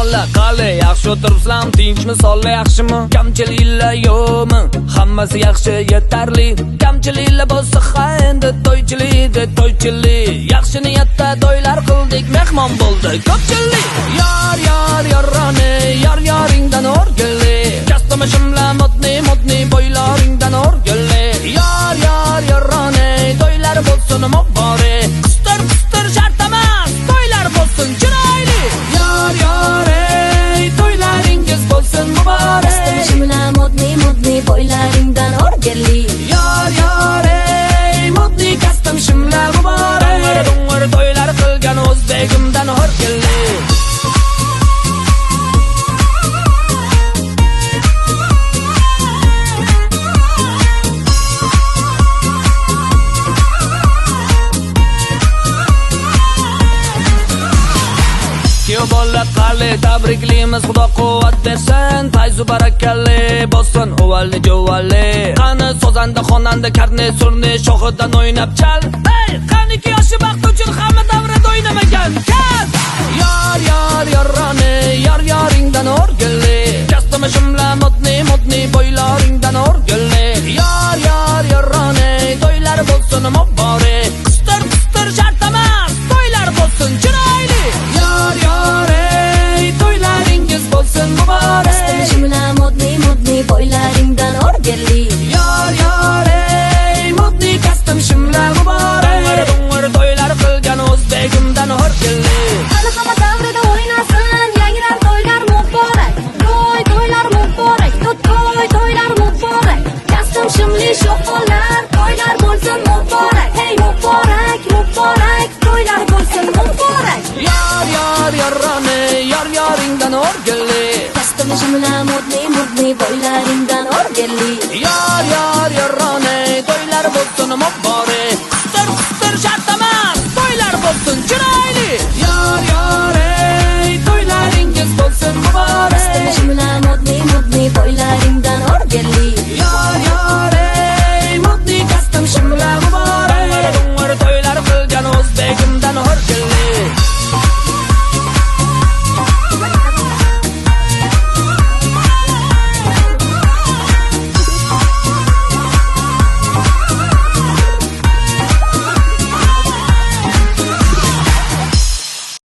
bola qali yaxshi o'tiribsizlar, tinchmi, sonlar yaxshimi? Kamchiliklar yo'qmi? Hammasi yaxshi, yetarli. Kamchiliklar bo'lsa ha endi to'ychilik. Yaxshi niyatda to'ylar qildik, mehmon bo'ldi ko'pchilik. Yorroni, yoringdan o'rgili. Kastamishimlar modni bo'ylaringdan o'rgili. Yorroni, to'ylar bo'lsin muborak. Qistir shart emas, to'ylar bo'lsin chiroyli. Ey, to'ylaringiz bo'lsin muborak. Kastamishimlar modni bo'ylaringdan o'rgili. Ey, modni kastamishimlar muborak. Dung'ir to'ylar qilgan o'zbegimdan o'rgili. Bola qali tabriklaymiz, Xudo quvvat bersin, fayzu barakalli bo'lsin o'valli jo'valli. Qani sozanda xonanda karne surni shohidan o'ynab chal. Hey, qaniki yoshi baxt uchun hamma davrada o'ynamagan. Kal! Yorroni, yoringdan o'rgili. Kastamishimlar modni bo'ylaringdan o'rgili. Yorroni, to'ylar bo'lsin muborak. Qistir shart emas, to'ylar bo'lsin chiroyli. Ey, to'ylaringiz bo'lsin muborak. Kastamishimlar modni bo'ylaringdan o'rgili. Ey, modni kastamishimlar muborak. Dung'ir to'ylar qilgan o'zbegimdan o'rgili. Qani hamma davrada o'ynasin, yangilar to'ylar muborak. To'ylar muborak, to'ylar muborak. Kastamishimli sho'xonlar, to'ylar bo'lsin muborak. Hey, muborak, to'ylar bo'lsin muborak. Yorroni, yoringdan o'rgili. Kastamishimlar modni bo'ylaringdan o'rgili. Yorroni, to'ylar bo'lsin muborak.